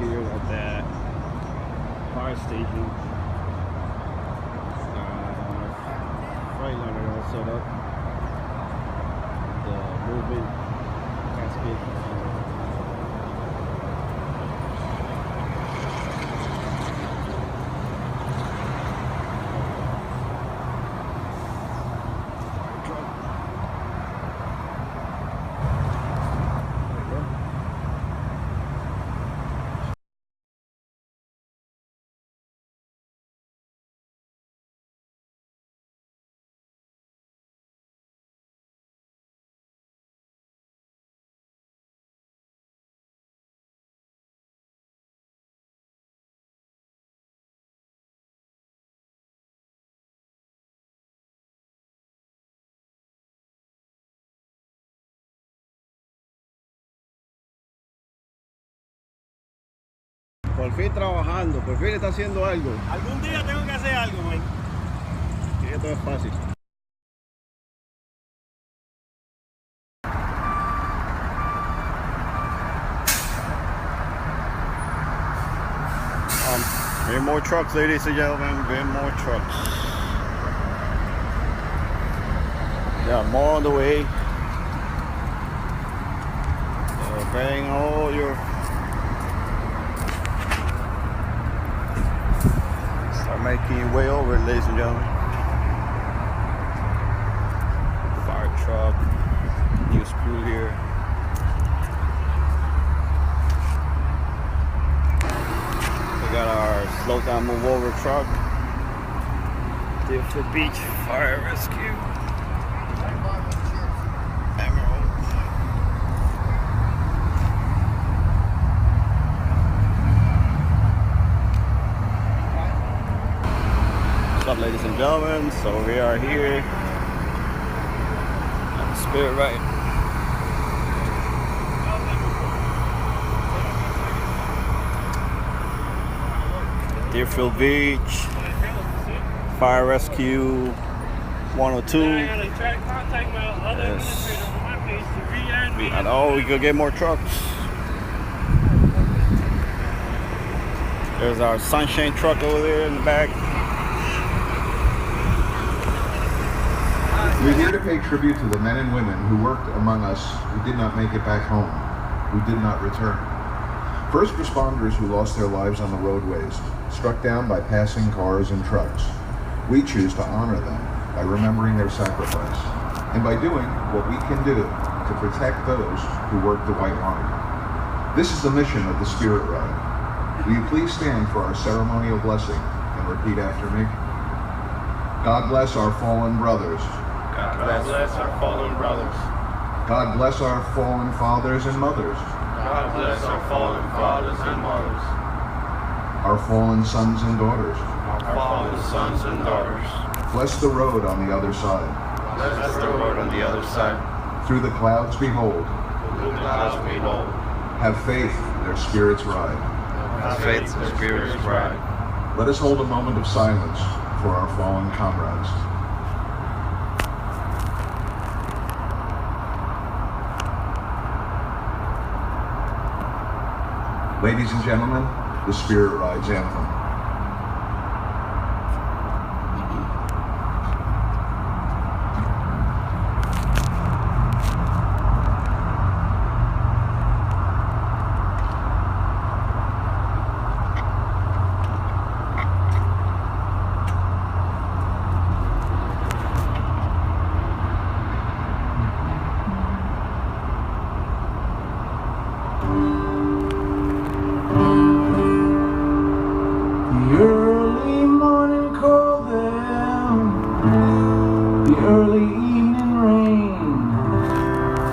here at the fire station. Freightliner all set up. The movement casket. Por fin trabajando, por fin está haciendo algo. Algún día tengo que hacer algo, man. Y esto es fácil. Getting more trucks, ladies and gentlemen. Getting more trucks. Yeah, more on the way. Bring all your making your way over, ladies and gentlemen. Fire truck, new screw here. We got our slow down move over truck. Deerfield Beach Fire Rescue. Emerald. What's up, ladies and gentlemen? So we are here at the Spirit Ride. Deerfield Beach Fire Rescue 102. Yes. I know we could get more trucks. There's our Sunshine truck over there in the back. We're here to pay tribute to the men and women who worked among us who did not make it back home, who did not return. First responders who lost their lives on the roadways, struck down by passing cars and trucks. We choose to honor them by remembering their sacrifice, and by doing what we can do to protect those who work the white line. This is the mission of the Spirit Ride. Will you please stand for our ceremonial blessing and repeat after me? God bless our fallen brothers. God bless our fallen brothers. God bless our fallen fathers and mothers. God bless our fallen fathers and mothers. Our fallen sons and daughters. Our fallen sons and daughters. Bless the road on the other side. Bless the road on the other side. Through the clouds behold. Through the clouds behold. Have faith, their spirits ride. Have faith, their spirits ride. Let us hold a moment of silence for our fallen comrades. Ladies and gentlemen, the Spirit Rides anthem.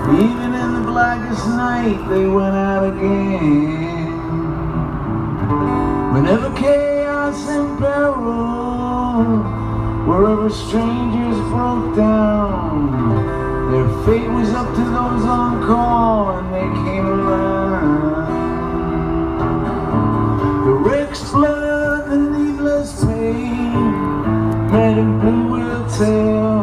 Even in the blackest night, they went out again. Whenever chaos and peril, wherever strangers broke down, their fate was up to those on call, and they came around. The wreck's blood, the needless pain, red and blue will tell.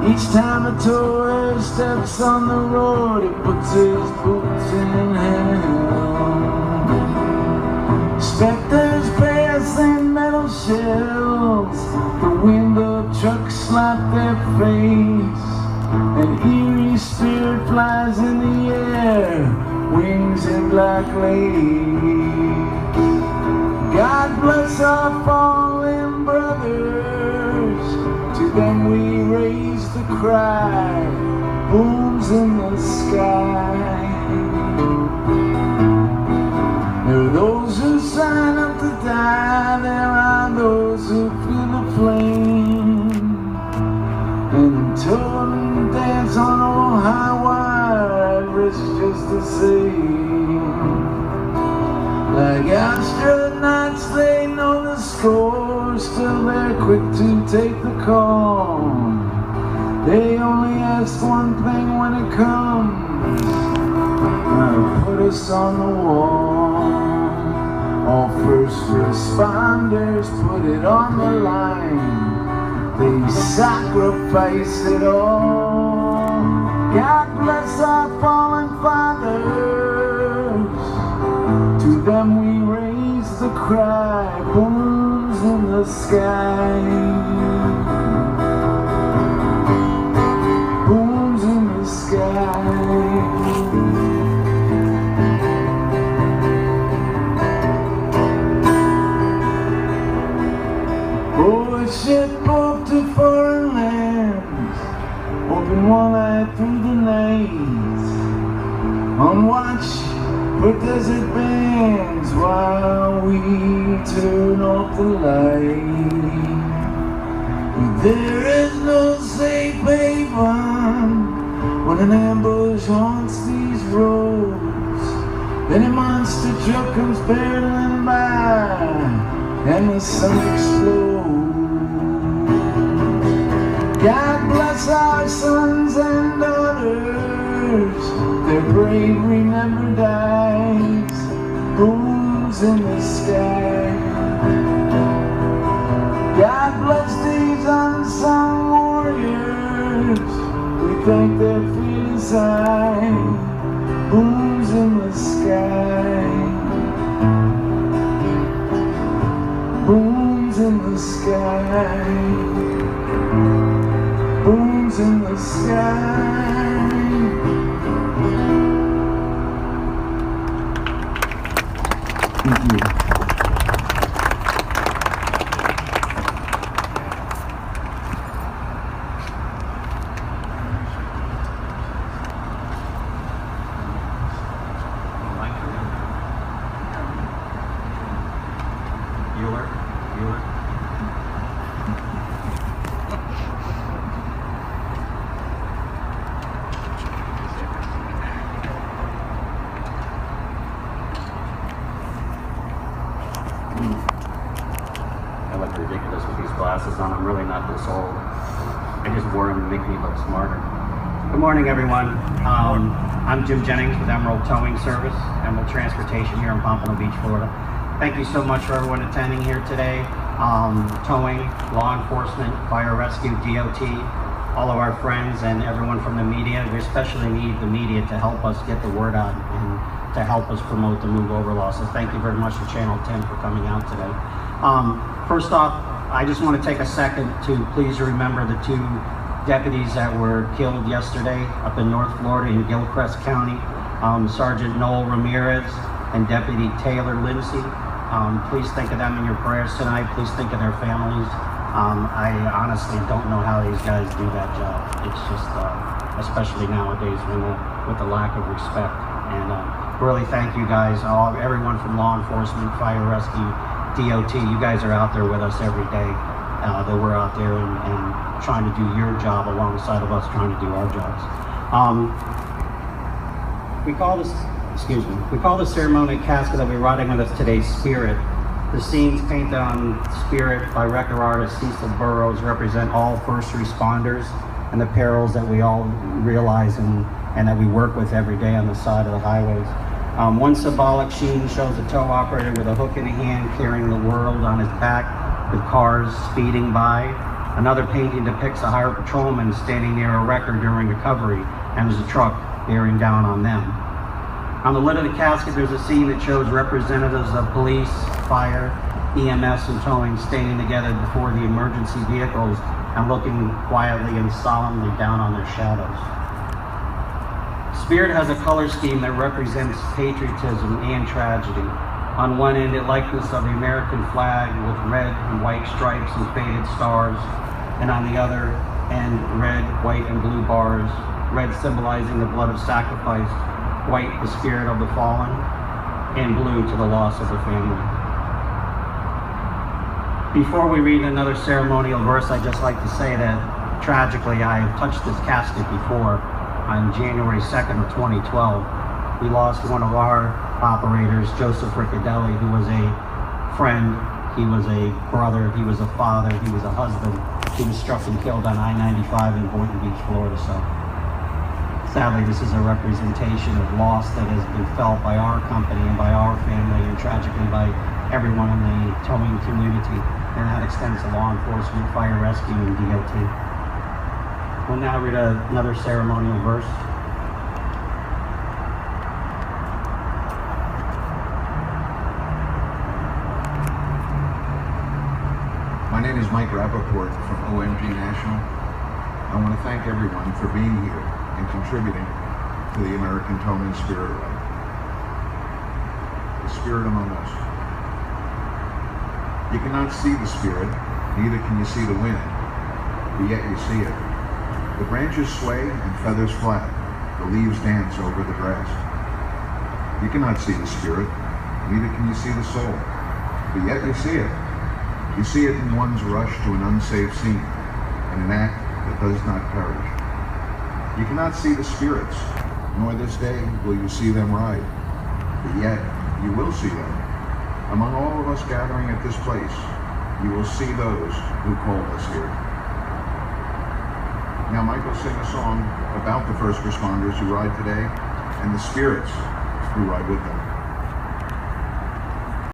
Each time a tourist steps on the road, he puts his boots in hell. black ladies. God bless our fallen brothers, to them we raise the cry, booms in the sky. There are those who sign up to die, there are those who feel the flame, and turn and dance on old high wire, risk just the same. Like astronauts, they know the score, still they're quick to take the call. They only ask one thing when it comes, put us on the wall. All first responders put it on the line, they sacrifice it all. God bless our fallen fathers, to them we raise the cry, booms in the sky. Booms in the sky. Oh, a ship off to foreign lands, open one-eyed through the night, on watch for desert bands while we turn off the light. There is no safe haven when an ambush haunts these roads. Then a monster truck comes barreling by and the sun explodes. God bless our sons and daughters, their bravery never dies, booms in the sky. God bless these unsung warriors, we thank their fearless eye, booms in the sky. Booms in the sky. Booms in the sky. Thank you. I look ridiculous with these glasses on. I'm really not this old. I just wore them to make me look smarter. Good morning, everyone. I'm Jim Jennings with Emerald Towing Service, Emerald Transportation here in Pompano Beach, Florida. Thank you so much for everyone attending here today. Towing, law enforcement, fire rescue, DOT, all of our friends and everyone from the media. We especially need the media to help us get the word out and to help us promote the Move Over law. So thank you very much to Channel 10 for coming out today. First off, I just want to take a second to please remember the two deputies that were killed yesterday up in North Florida in Gilchrist County, Sergeant Noel Ramirez and Deputy Taylor Lindsay. Please think of them in your prayers tonight. Please think of their families. I honestly don't know how these guys do that job. It's just, especially nowadays with the lack of respect. And really thank you guys, everyone from law enforcement, fire rescue, DOT. You guys are out there with us every day. That we're out there and trying to do your job alongside of us trying to do our jobs. We call the ceremony casket that we're riding with us today Spirit. The scenes painted on Spirit by record artist Cecil Burrows represent all first responders and the perils that we all realize and that we work with every day on the side of the highways. One symbolic sheen shows a tow operator with a hook in a hand carrying the world on his back with cars speeding by. Another painting depicts a highway patrolman standing near a wrecker during recovery and there's a truck bearing down on them. On the lid of the casket, there's a scene that shows representatives of police, fire, EMS, and towing standing together before the emergency vehicles and looking quietly and solemnly down on their shadows. Spirit has a color scheme that represents patriotism and tragedy. On one end, a likeness of the American flag with red and white stripes and faded stars, and on the other end, red, white, and blue bars, red symbolizing the blood of sacrifice, white the spirit of the fallen, and blue to the loss of the family. Before we read another ceremonial verse, I'd just like to say that tragically I have touched this casket before. On January 2nd of 2012, we lost one of our operators, Joseph Riccadelli, who was a friend, he was a brother, he was a father, he was a husband. He was struck and killed on I-95 in Boynton Beach, Florida. So sadly, this is a representation of loss that has been felt by our company and by our family, and tragically by everyone in the towing community. And that extends to law enforcement, fire rescue, and DOT. We'll now read another ceremonial verse. My name is Mike Rappaport from OMG National. I want to thank everyone for being here and contributing to the American Towing Spirit Ride. The spirit among us. You cannot see the spirit, neither can you see the wind, but yet you see it. The branches sway and feathers flap, the leaves dance over the grass. You cannot see the spirit, neither can you see the soul, but yet you see it. You see it in one's rush to an unsafe scene, and an act that does not perish. You cannot see the spirits, nor this day will you see them ride, but yet you will see them. Among all of us gathering at this place, you will see those who called us here. Now Mike will sing a song about the first responders who ride today and the spirits who ride with them.